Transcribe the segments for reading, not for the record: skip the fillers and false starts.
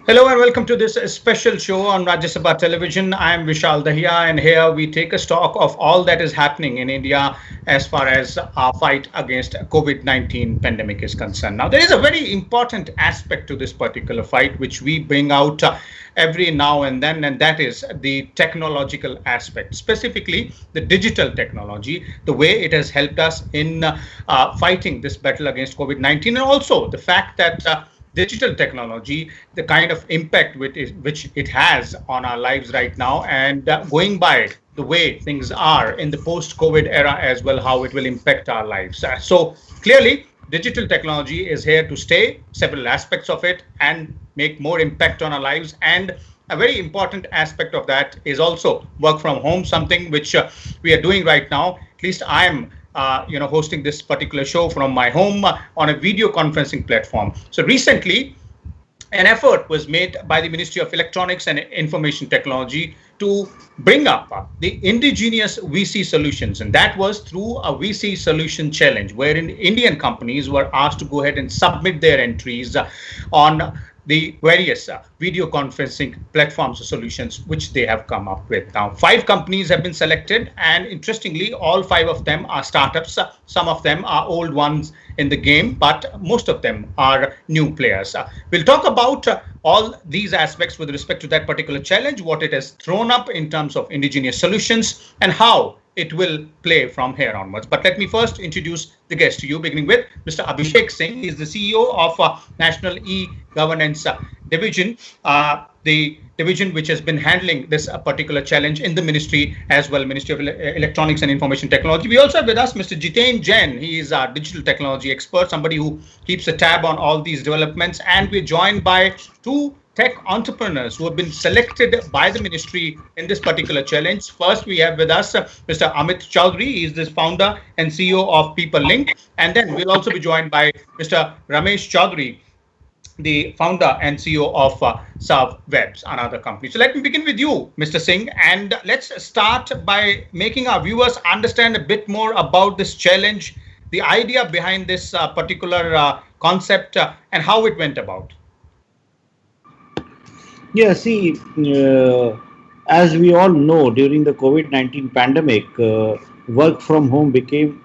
Hello and welcome to this special show on Rajya Sabha Television. I am Vishal Dahiya, and here we take a stock of all that is happening in India as far as our fight against COVID-19 pandemic is concerned. Now, there is a very important aspect to this particular fight which we bring out every now and then, and that is the technological aspect, specifically the digital technology, the way it has helped us in fighting this battle against COVID-19, and also the fact that digital technology, the kind of impact which it has on our lives right now, and going by the way things are in the post-COVID era as well, how it will impact our lives. So clearly, digital technology is here to stay, several aspects of it, and make more impact on our lives. And a very important aspect of that is also work from home, something which we are doing right now. At least I am hosting this particular show from my home on a video conferencing platform. So recently, an effort was made by the Ministry of Electronics and Information Technology to bring up the indigenous VC solutions. And that was through a VC solution challenge, wherein Indian companies were asked to go ahead and submit their entries on the various video conferencing platforms or solutions which they have come up with. Now, 5 companies have been selected, and interestingly, all 5 of them are startups. Some of them are old ones in the game, but most of them are new players. We'll talk about all these aspects with respect to that particular challenge, what it has thrown up in terms of indigenous solutions, and how it will play from here onwards. But let me first introduce the guest to you, beginning with Mr. Abhishek Singh. He is the CEO of National E-Governance Division, the division which has been handling this particular challenge in the ministry as well, Ministry of Electronics and Information Technology. We also have with us Mr. Jiten Jain. He is our digital technology expert, somebody who keeps a tab on all these developments. And we're joined by 2 tech entrepreneurs who have been selected by the ministry in this particular challenge. First, we have with us Mr. Amit Chaudhary. He is the founder and CEO of People Link. And then we'll also be joined by Mr. Ramesh Chaudhary, the founder and CEO of Sav Webs, another company. So let me begin with you, Mr. Singh, and let's start by making our viewers understand a bit more about this challenge, the idea behind this particular concept, and how it went about. Yeah, see, as we all know, during the COVID-19 pandemic, work from home became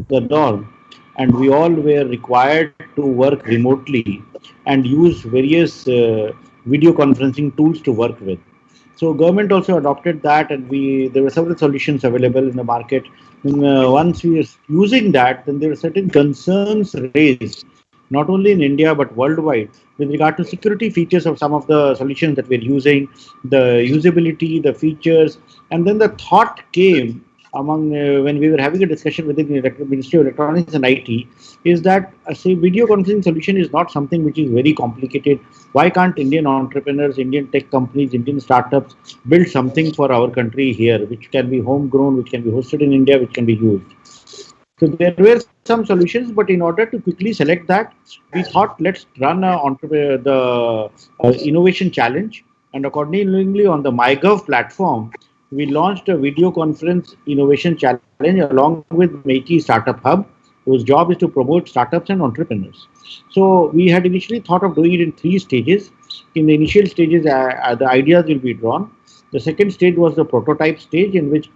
the norm, and we all were required to work remotely and use various video conferencing tools to work with. So government also adopted that, and there were several solutions available in the market. And, once we were using that, then there were certain concerns raised, not only in India but worldwide, with regard to security features of some of the solutions that we're using, the usability, the features, and then the thought came among when we were having a discussion within the Ministry of Electronics and IT, is that say video conferencing solution is not something which is very complicated. Why can't Indian entrepreneurs, Indian tech companies, Indian startups build something for our country here, which can be homegrown, which can be hosted in India, which can be used? So there were some solutions, but in order to quickly select that, we thought let's run the innovation challenge, and accordingly on the MyGov platform, we launched a video conference innovation challenge along with MeitY Startup Hub, whose job is to promote startups and entrepreneurs. So we had initially thought of doing it in 3 stages. In the initial stages, the ideas will be drawn. The second stage was the prototype stage, in which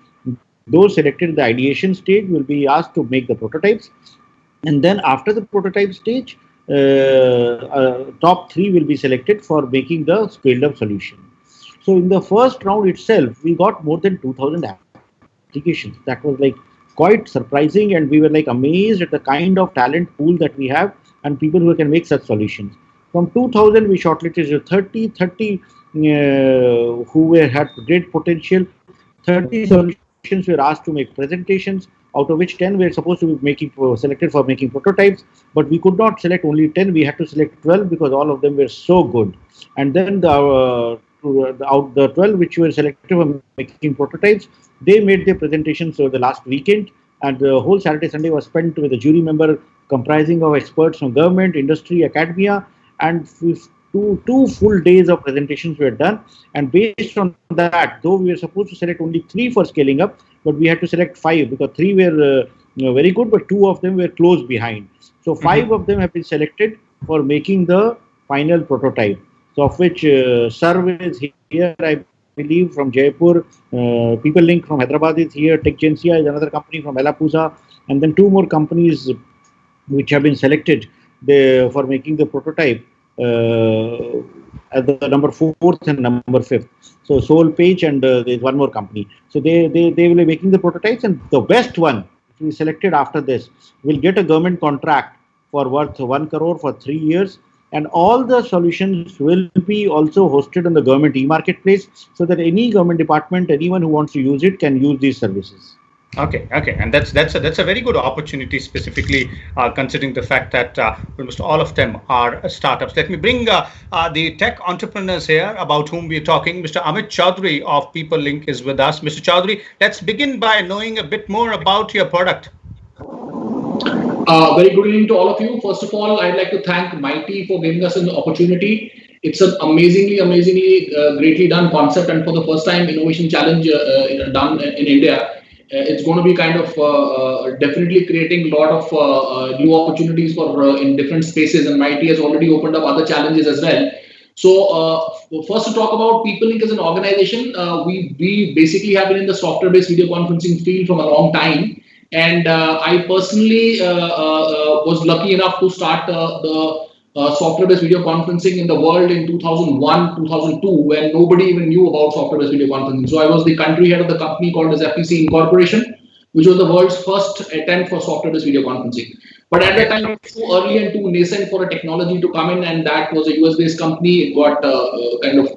those selected in the ideation stage will be asked to make the prototypes. And then after the prototype stage, top 3 will be selected for making the scaled up solution. So in the first round itself, we got more than 2,000 applications. That was like quite surprising, and we were like amazed at the kind of talent pool that we have and people who can make such solutions. From 2,000, we shortlisted 30 who had great potential. 30 solutions were asked to make presentations, out of which 10 were supposed to be selected for making prototypes, but we could not select only 10. We had to select 12 because all of them were so good. And then the 12 which were selected for making prototypes, they made their presentations over the last weekend, and the whole Saturday, Sunday was spent with a jury member comprising of experts from government, industry, academia, and two full days of presentations were done. And based on that, though we were supposed to select only 3 for scaling up, but we had to select 5 because 3 were very good, but 2 of them were close behind. So 5 of them have been selected for making the final prototype. So of which Serve is here, I believe, from Jaipur. People Link from Hyderabad is here. Techgencia is another company from Elapuza, and then two more companies which have been selected for making the prototype at the number fourth and number fifth. So Soul Page and there's one more company. So they will be making the prototypes, and the best one, which will be selected after this, will get a government contract for worth 1 crore for 3 years. And all the solutions will be also hosted on the government e-marketplace, so that any government department, anyone who wants to use it, can use these services. Okay, and that's a very good opportunity, specifically considering the fact that almost all of them are startups. Let me bring the tech entrepreneurs here about whom we are talking. Mr. Amit Chaudhary of People Link is with us. Mr. Chaudhary, let's begin by knowing a bit more about your product. Very good evening to all of you. First of all, I'd like to thank Mighty for giving us an opportunity. It's an amazingly greatly done concept, and for the first time innovation challenge done in India. It's going to be kind of definitely creating a lot of new opportunities for in different spaces, and Mighty has already opened up other challenges as well. So first to talk about People Link as an organization, we basically have been in the software-based video conferencing field from a long time. And I personally was lucky enough to start the software-based video conferencing in the world in 2001, 2002, when nobody even knew about software-based video conferencing. So I was the country head of the company called as FPC Incorporation, which was the world's first attempt for software-based video conferencing. But at that time, it was too early and too nascent for a technology to come in, and that was a US-based company. It got kind of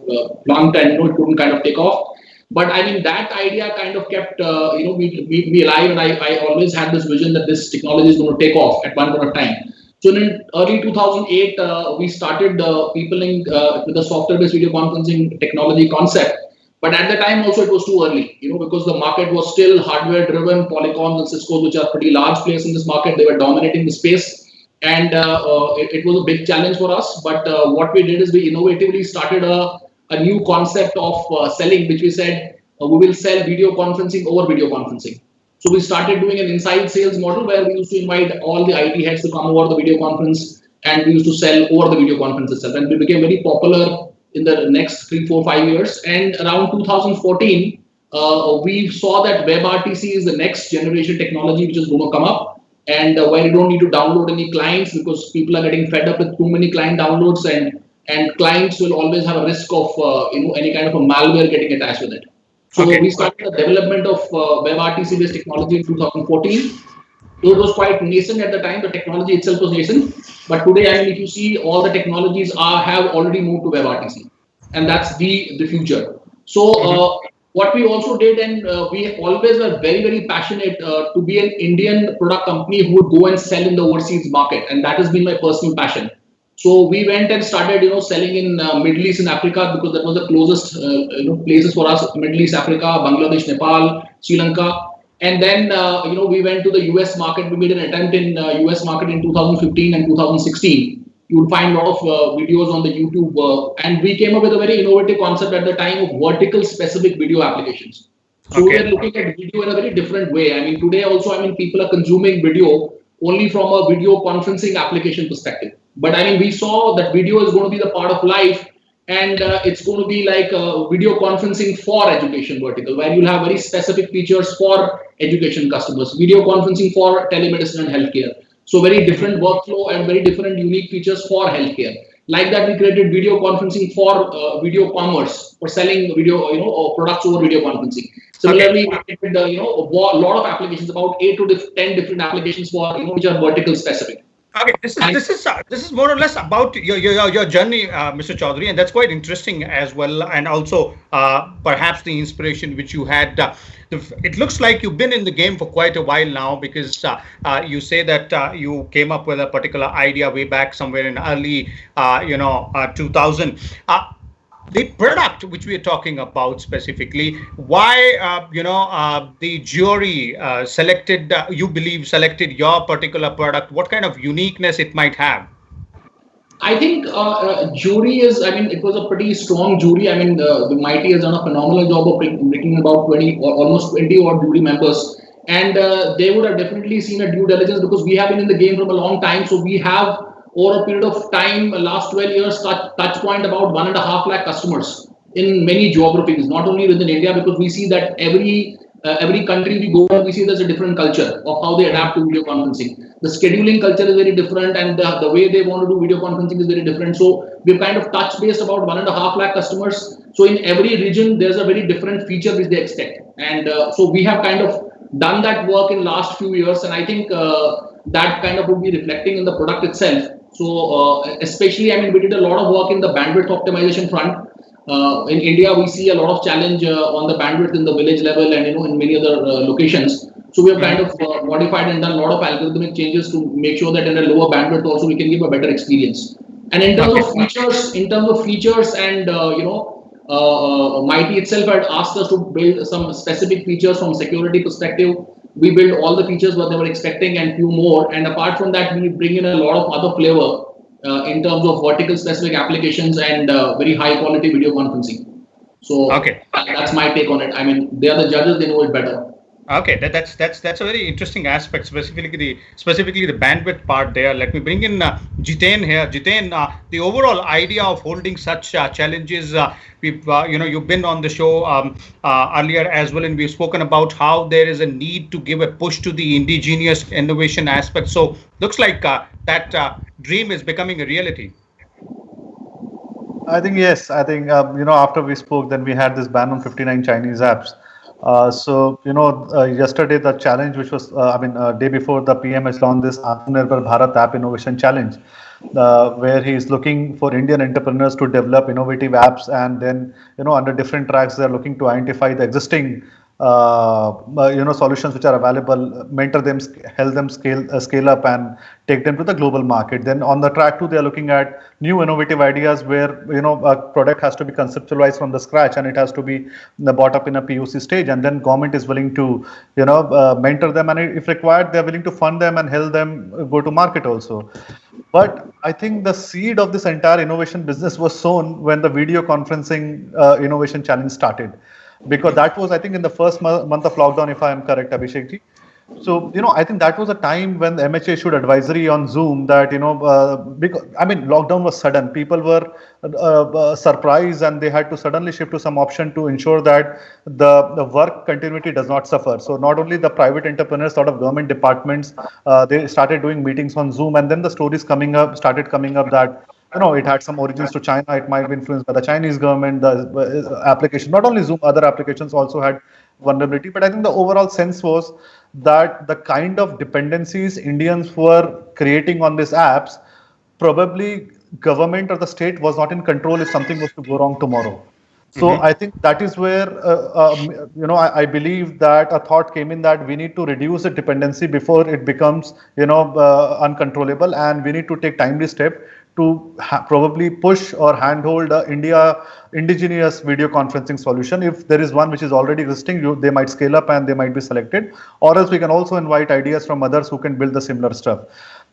plunked, and it couldn't kind of take off. But I mean, that idea kind of kept, me alive, and I always had this vision that this technology is going to take off at one point of time. So in early 2008, we started People Link with the software-based video conferencing technology concept. But at the time also it was too early, because the market was still hardware-driven. Polycoms and Cisco, which are pretty large players in this market, they were dominating the space. And it was a big challenge for us. But what we did is we innovatively started a new concept of selling, which we said we will sell video conferencing over video conferencing. So we started doing an inside sales model where we used to invite all the IT heads to come over the video conference, and we used to sell over the video conference itself. And we became very popular in the next 3, 4, 5 years. And around 2014, we saw that WebRTC is the next generation technology which is going to come up, and where you don't need to download any clients, because people are getting fed up with too many client downloads, and clients will always have a risk of any kind of a malware getting attached with it. So we started the development of WebRTC based technology in 2014. So it was quite nascent at the time. The technology itself was nascent, but today, I mean, if you see, all the technologies have already moved to WebRTC, and that's the future. So what we also did, and we always were very, very passionate to be an Indian product company who would go and sell in the overseas market, and that has been my personal passion. So we went and started, selling in Middle East and Africa, because that was the closest, places for us: Middle East, Africa, Bangladesh, Nepal, Sri Lanka. And then, we went to the US market. We made an attempt in US market in 2015 and 2016. You will find a lot of videos on the YouTube. And we came up with a very innovative concept at the time of vertical specific video applications. So we are looking at video in a very different way. I mean, today also, people are consuming video only from a video conferencing application perspective. But I mean, we saw that video is going to be the part of life, and it's going to be like video conferencing for education vertical, where you'll have very specific features for education customers, video conferencing for telemedicine and healthcare. So very different workflow and very different unique features for healthcare. Like that, we created video conferencing for video commerce, for selling video, or products over video conferencing. Similarly, we created, a lot of applications, about 8 to 10 different applications for, which are vertical specific. Okay, this is more or less about your journey, Mr. Chaudhary, and that's quite interesting as well, and also perhaps the inspiration which you had. It looks like you've been in the game for quite a while now, because you say that you came up with a particular idea way back somewhere in early 2000. The product which we are talking about specifically, why the jury selected your particular product? What kind of uniqueness it might have? I think jury is, it was a pretty strong jury. The Mighty has done a phenomenal job of bringing about 20 or almost 20 odd jury members, and they would have definitely seen a due diligence, because we have been in the game from a long time. So we have over a period of time, last 12 years, touch point about 1.5 lakh customers in many geographies, not only within India, because we see that every country we go, we see there's a different culture of how they adapt to video conferencing. The scheduling culture is very different, and the way they want to do video conferencing is very different. So we've kind of touch based about 1.5 lakh customers. So in every region, there's a very different feature which they expect, and so we have kind of done that work in last few years, and I think that kind of would be reflecting in the product itself. So especially, I mean, we did a lot of work in the bandwidth optimization front. In India, we see a lot of challenge on the bandwidth in the village level and in many other locations. So we have kind of modified and done a lot of algorithmic changes to make sure that in a lower bandwidth also we can give a better experience. And in terms of features, and Mighty itself had asked us to build some specific features from security perspective. We build all the features what they were expecting and few more. And apart from that, we bring in a lot of other flavor in terms of vertical specific applications and very high quality video conferencing. So that's my take on it. I mean, they are the judges; they know it better. Okay, that's a very interesting aspect, specifically the bandwidth part there. Let me bring in Jiten here. Jiten, the overall idea of holding such challenges, we've you've been on the show earlier as well, and we've spoken about how there is a need to give a push to the indigenous innovation aspect. So looks like that dream is becoming a reality. I think yes. I think after we spoke, then we had this ban on 59 Chinese apps. Yesterday the challenge, which was, day before, the PM has launched this Atmanirbhar Bharat App Innovation Challenge, where he is looking for Indian entrepreneurs to develop innovative apps, and then under different tracks they are looking to identify the existing solutions which are available, mentor them, help them scale up and take them to the global market. Then on the track 2, they are looking at new innovative ideas where a product has to be conceptualized from the scratch and it has to be brought up in a POC stage, and then government is willing to mentor them, and if required they are willing to fund them and help them go to market also. But I think the seed of this entire innovation business was sown when the video conferencing innovation challenge started, because that was, I think, in the first month of lockdown, if I am correct, Abhishek ji. So, I think that was a time when the MHA issued advisory on Zoom that, because, lockdown was sudden. People were surprised, and they had to suddenly shift to some option to ensure that the work continuity does not suffer. So not only the private entrepreneurs, sort of government departments, they started doing meetings on Zoom, and then the stories started coming up that it had some origins to China. It might be influenced by the Chinese government. The application, not only Zoom, other applications also had vulnerability. But I think the overall sense was that the kind of dependencies Indians were creating on these apps, probably government or the state was not in control if something was to go wrong tomorrow. So I think that is where, I believe that a thought came in that we need to reduce the dependency before it becomes, uncontrollable, and we need to take timely step to probably push or handhold the indigenous video conferencing solution. If there is one which is already existing, they might scale up and they might be selected, or else we can also invite ideas from others who can build the similar stuff.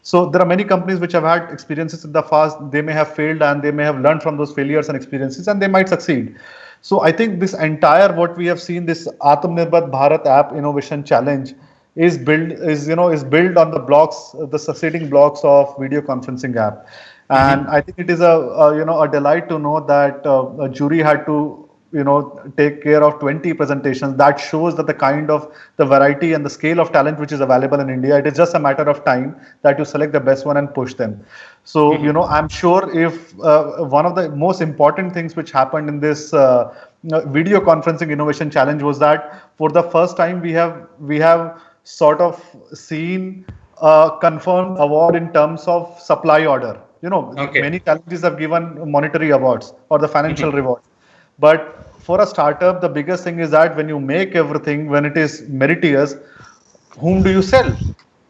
So there are many companies which have had experiences in the past. They may have failed, and they may have learned from those failures and experiences, and they might succeed. So I think this entire, what we have seen, this Atmanirbhar Bharat App Innovation Challenge is built on the succeeding blocks of video conferencing app. And I think it is a delight to know that a jury had to take care of 20 presentations. That shows that the variety and the scale of talent which is available in India. It is just a matter of time that you select the best one and push them. So I'm sure if one of the most important things which happened in this video conferencing innovation challenge was that for the first time we have sort of seen a confirmed award in terms of supply order. Many challenges have given monetary awards or the financial rewards. But for a startup, the biggest thing is that when you make everything, when it is meritorious, whom do you sell?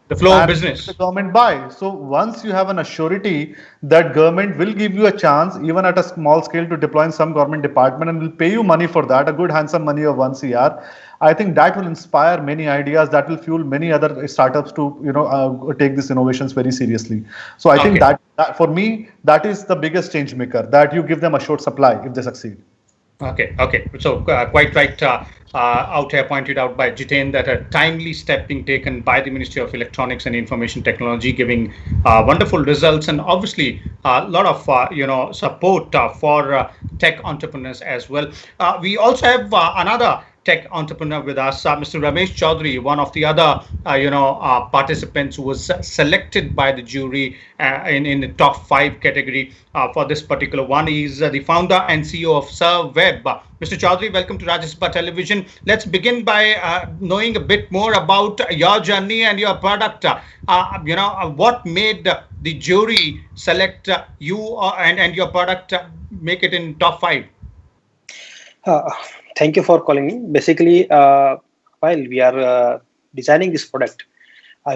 The flow of business. The government buy. So once you have an assurity that government will give you a chance, even at a small scale, to deploy in some government department and will pay you money for that, a good handsome money of 1 CR, I think that will inspire many ideas, that will fuel many other startups to take these innovations very seriously. So I think that for me, that is the biggest change maker, that you give them a short supply if they succeed. Okay. So quite right. Out here pointed out by Jiten that a timely step being taken by the Ministry of Electronics and Information Technology, giving wonderful results, and obviously a lot of support for tech entrepreneurs as well. We also have another tech entrepreneur with us, Mr. Ramesh Chaudhary, one of the other participants who was selected by the jury in the top 5 category for this particular one. He's the founder and CEO of ServeWeb. Mr. Chaudhary, welcome to Rajya Sabha Television. Let's begin by knowing a bit more about your journey and your product. What made the jury select you and your product make it in top 5? Uh, Thank you for calling me. Basically, while we are designing this product,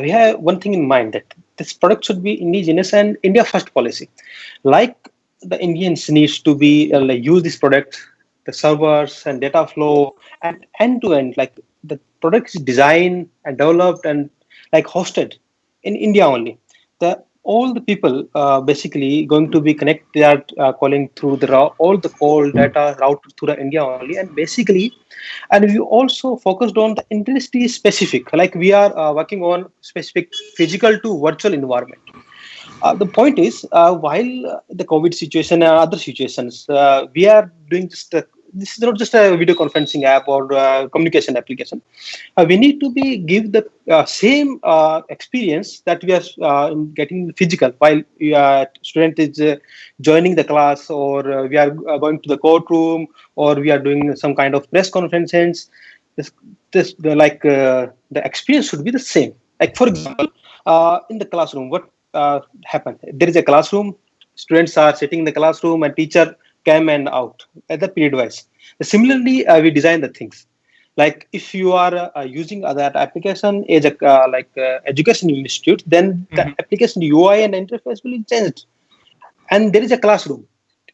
we have one thing in mind, that this product should be indigenous and India first policy. Like the Indians needs to be use this product, the servers and data flow, and end to end. Like the product is designed and developed and like hosted in India only. The all the people basically going to be connected. They are calling through the all the call data route through the India only, and basically, and we also focused on the industry specific. Like we are working on specific physical to virtual environment. The point is, while the COVID situation and other situations, we are doing just this is not just a video conferencing app or communication application. We need to be give the same experience that we are getting physical while student is joining the class, or we are going to the courtroom, or we are doing some kind of press conferences. The experience should be the same. Like for example, in the classroom, what happened? There is a classroom. Students are sitting in the classroom, and teacher came and out at the period wise. Similarly, we design the things. Like if you are using that application as a education institute, then the application UI and interface will be changed. And there is a classroom.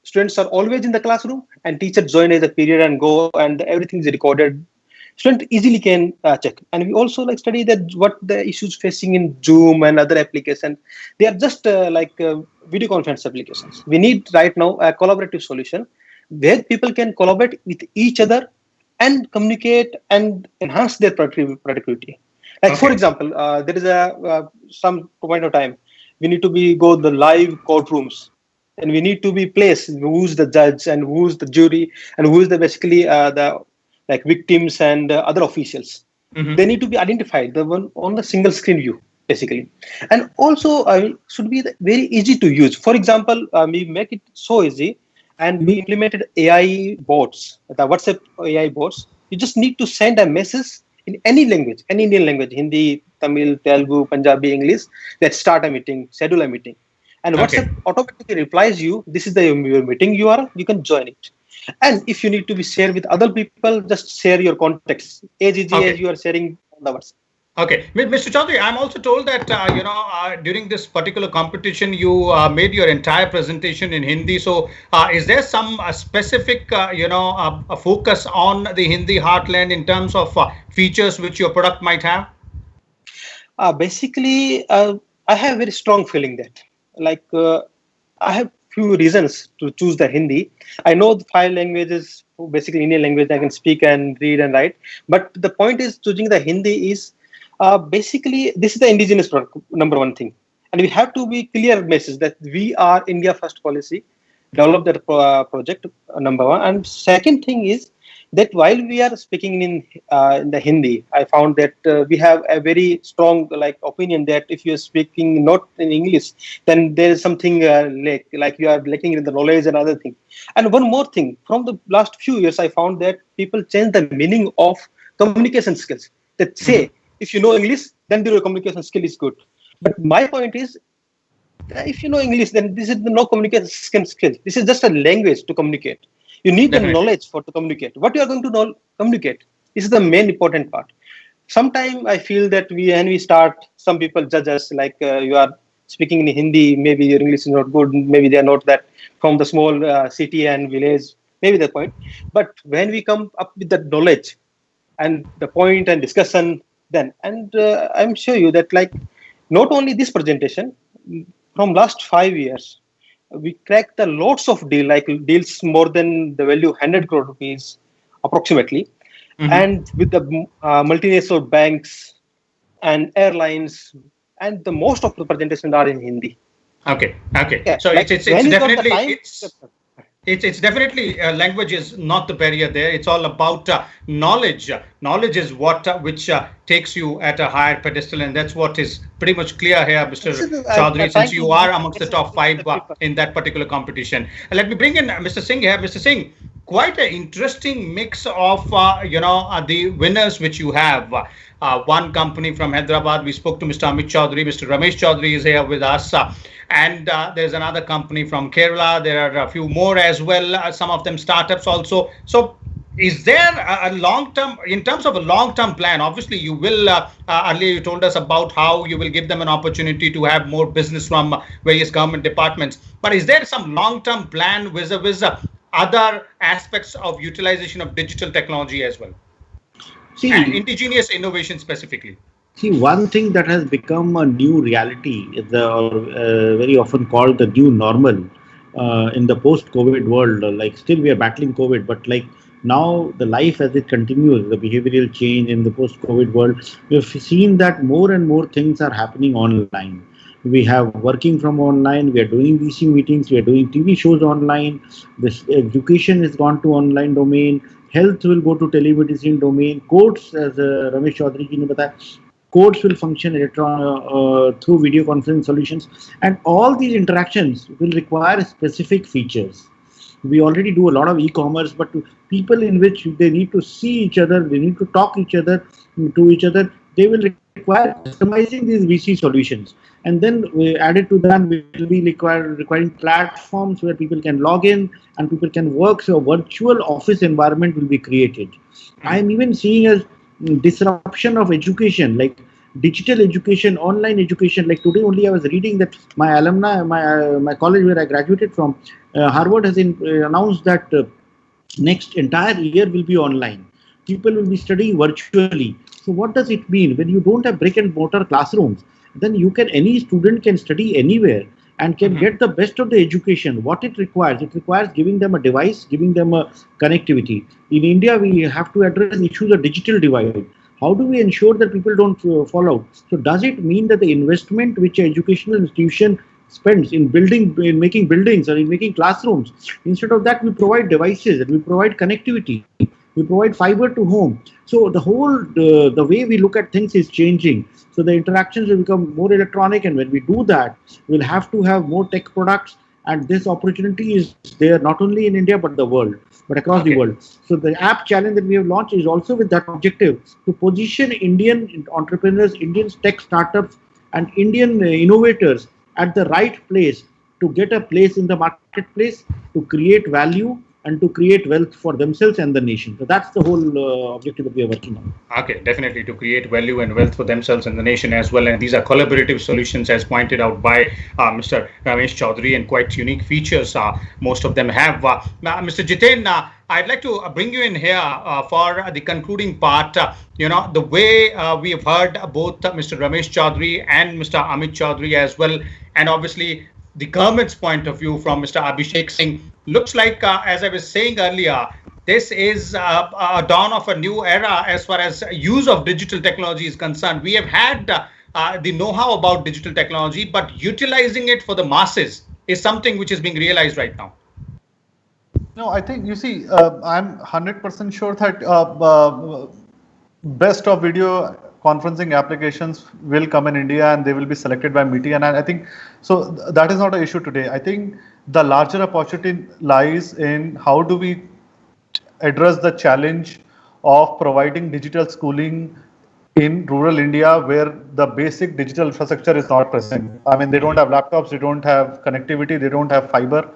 Students are always in the classroom, and teacher join as a period and go, and everything is recorded. Student easily can check. And we also like study that what the issues facing in Zoom and other applications. They are just video conference applications. We need right now a collaborative solution where people can collaborate with each other and communicate and enhance their productivity. Like for example, there is a some point of time we need to be go the live courtrooms, and we need to be placed who's the judge and who's the jury and who's the basically the like victims and other officials. They need to be identified the one on the single screen view basically. And also should be very easy to use. For example, we make it so easy, and we implemented AI bots, the WhatsApp AI bots. You just need to send a message in any language, any Indian language, Hindi, Tamil, Telugu, Punjabi, English. Let's start a meeting, schedule a meeting, and WhatsApp automatically replies you, this is the your meeting URL, you can join it. And if you need to be share with other people, just share your contacts as easy as you are sharing on the WhatsApp. Okay, Mr. Chaudhary, I'm also told that during this particular competition, you made your entire presentation in Hindi. So, is there some specific a focus on the Hindi heartland in terms of features which your product might have? Basically, I have very strong feeling that I have few reasons to choose the Hindi. I know the 5 languages, basically Indian language, I can speak and read and write. But the point is choosing the Hindi is basically this is the indigenous product, number one thing. And we have to be clear message that we are India first policy, develop that project, number one. And second thing is that while we are speaking in the Hindi, I found that we have a very strong opinion that if you are speaking not in English, then there is something like you are lacking in the knowledge and other thing. And one more thing, from the last few years, I found that people change the meaning of communication skills. That say, if you know English, then your communication skill is good. But my point is, if you know English, then this is no communication skill. This is just a language to communicate. You need the knowledge to communicate. What you are going to communicate. This is the main important part. Sometimes I feel that when we start, some people judge us like you are speaking in Hindi, maybe your English is not good, maybe they are not that from the small city and village, maybe the point. But when we come up with the knowledge and the point and discussion, then, and I'm sure you that not only this presentation, from last 5 years, we crack the lots of deals more than the value 100 crore rupees approximately. And with the multinational banks and airlines, and the most of the presentations are in Hindi. Okay. Yeah, So like it's when is not the definitely time? it's definitely language is not the barrier there. It's all about knowledge. Knowledge is what which takes you at a higher pedestal, and that's what is pretty much clear here, Mr. Chaudhary, since you are amongst the top 5 in that particular competition. And let me bring in Mr. Singh here. Mr. Singh, quite an interesting mix of the winners which you have. One company from Hyderabad, we spoke to Mr. Amit Chaudhary. Mr. Ramesh Chaudhary is here with us. And there's another company from Kerala. There are a few more as well, some of them startups also. So is there a long-term, in terms of a long-term plan? Obviously, you will, earlier you told us about how you will give them an opportunity to have more business from various government departments. But is there some long-term plan vis-a-vis other aspects of utilization of digital technology as well? See, and indigenous innovation specifically. See, one thing that has become a new reality is very often called the new normal in the post-COVID world. Like still we are battling COVID, but like now the life as it continues, the behavioral change in the post-COVID world, we have seen that more and more things are happening online. We have working from online, we are doing VC meetings, we are doing TV shows online, this education has gone to online domain, health will go to telemedicine domain, courts, as Ramesh Chaudhary ji ne bataya, courts will function through video conference solutions, and all these interactions will require specific features. We already do a lot of e-commerce, but to people in which they need to see each other, they need to talk to each other, they will require customizing these VC solutions. And then we added to that, we will be requiring platforms where people can log in and people can work. So a virtual office environment will be created. I am even seeing a disruption of education, like digital education, online education. Like today only I was reading that my alumni, my college where I graduated from, Harvard has announced that next entire year will be online. People will be studying virtually. So what does it mean? When you don't have brick and mortar classrooms, then any student can study anywhere and can get the best of the education. What it requires giving them a device, giving them a connectivity. In India, we have to address issues of digital divide. How do we ensure that people don't fall out? So does it mean that the investment which an educational institution spends in making buildings or in making classrooms, instead of that we provide devices and we provide connectivity, we provide fiber to home. So the whole the way we look at things is changing. So the interactions will become more electronic, and when we do that, we'll have to have more tech products. And this opportunity is there not only in India but the world, but across the world. So the app challenge that we have launched is also with that objective to position Indian entrepreneurs, Indian tech startups, and Indian innovators at the right place to get a place in the marketplace, to create value and to create wealth for themselves and the nation. So that's the whole objective that we are working on. Okay, definitely to create value and wealth for themselves and the nation as well. And these are collaborative solutions as pointed out by Mr. Ramesh Chaudhary, and quite unique features most of them have. Mr. Jiten, I'd like to bring you in here for the concluding part. The way we have heard both Mr. Ramesh Chaudhary and Mr. Amit Chaudhary as well, and obviously the government's point of view from Mr. Abhishek Singh, looks like, as I was saying earlier, this is a dawn of a new era as far as use of digital technology is concerned. We have had the know-how about digital technology, but utilizing it for the masses is something which is being realized right now. No, I think, you see, I'm 100% sure that best of video conferencing applications will come in India and they will be selected by MITI. And I think, so that is not an issue today. I think the larger opportunity lies in how do we address the challenge of providing digital schooling in rural India where the basic digital infrastructure is not present. I mean, they don't have laptops, they don't have connectivity, they don't have fiber.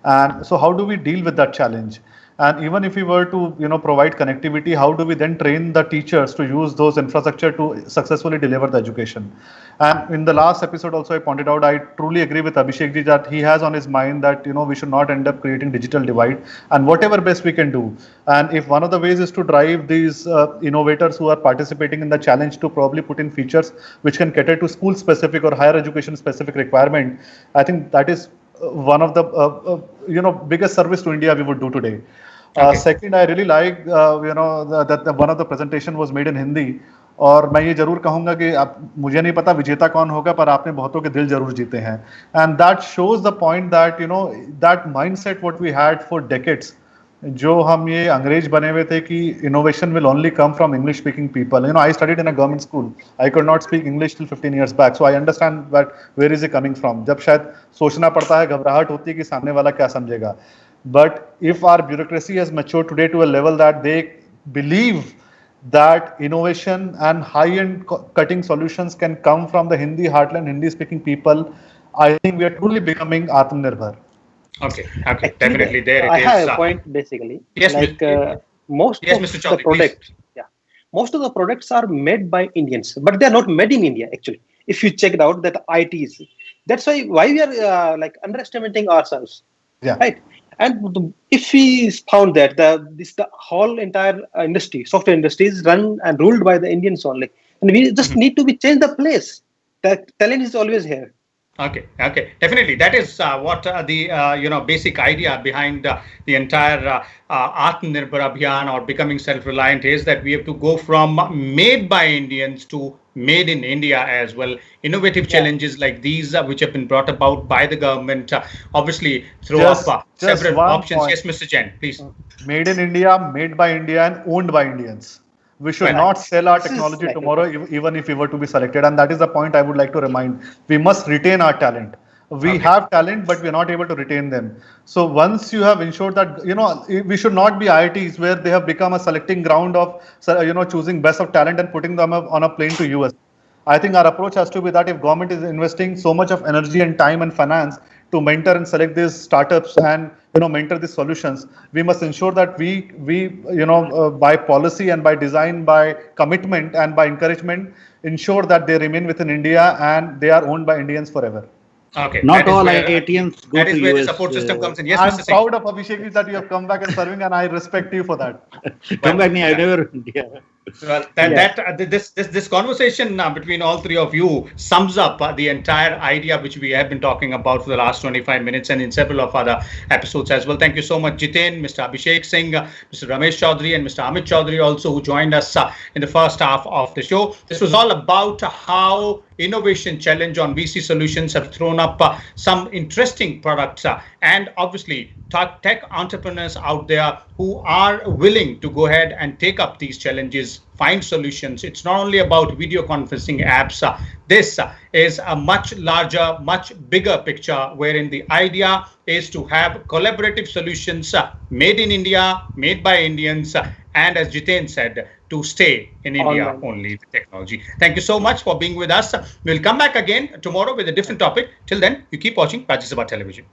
And so how do we deal with that challenge? And even if we were to, provide connectivity, how do we then train the teachers to use those infrastructure to successfully deliver the education? And in the last episode also, I pointed out, I truly agree with Abhishek ji that he has on his mind that, we should not end up creating digital divide, and whatever best we can do. And if one of the ways is to drive these innovators who are participating in the challenge to probably put in features which can cater to school specific or higher education specific requirement, I think that is one of the biggest service to India we would do today. Okay. Second, I really like that one of the presentation was made in Hindi. और मैं ये जरूर कहूंगा कि आप, मुझे नहीं पता विजेता कौन होगा, पर आपने बहुतों के दिल जरूर जीते हैं. And that shows the point that that mindset what we had for decades, जो हम ये अंग्रेज बने हुए थे कि innovation will only come from English speaking people. I studied in a government school. I could not speak English till 15 years back, so I understand that where is it coming from. जब शायद सोचना पड़ता है, घबराहट होती है कि सामने वाला क्या समझेगा. But if our bureaucracy has matured today to a level that they believe that innovation and high-end cutting solutions can come from the Hindi heartland, Hindi-speaking people, I think we are truly becoming Atmanirbhar. Okay, definitely there it I is. have a point basically. Yes, like most yes, of Mr. the Chaudhary, products, most of the products are made by Indians, but they are not made in India actually. If you check it out, that ITs, that's why we are like underestimating ourselves, right? And if we found that the whole entire industry, software industry, is run and ruled by the Indians only, and we just need to be change the place. The talent is always here. Okay, definitely. That is what the basic idea behind the entire Atmanirbhar Abhiyan or becoming self-reliant is, that we have to go from made by Indians to made in India as well. Innovative challenges like these, which have been brought about by the government, obviously throw up several options. Point. Yes, Mr. Jain, please. Made in India, made by India, and owned by Indians. We should not sell our technology tomorrow, even if we were to be selected. And that is the point I would like to remind. We must retain our talent. We have talent, but we're not able to retain them. So once you have ensured that, we should not be IITs where they have become a selecting ground of, choosing best of talent and putting them on a plane to US. I think our approach has to be that if government is investing so much of energy and time and finance to mentor and select these startups and mentor these solutions, we must ensure that we by policy and by design, by commitment and by encouragement, ensure that they remain within India and they are owned by Indians forever. Okay. Not all IITians go to US. That is where the support system comes in. Yes, I'm Mr. proud of Abhishek that you have come back and serving, and I respect you for that. Come back, I never. Well, this conversation between all three of you sums up the entire idea which we have been talking about for the last 25 minutes and in several of other episodes as well. Thank you so much, Jiten, Mr. Abhishek Singh, Mr. Ramesh Chaudhary, and Mr. Amit Chaudhary also, who joined us in the first half of the show. This was all about how Innovation Challenge on VC Solutions have thrown up some interesting products and obviously tech entrepreneurs out there who are willing to go ahead and take up these challenges, find solutions. It's not only about video conferencing apps. This is a much larger, much bigger picture wherein the idea is to have collaborative solutions made in India, made by Indians, and as Jiten said, to stay in India only, the technology. Thank you so much for being with us. We'll come back again tomorrow with a different topic. Till then, you keep watching Rajya Sabha Television.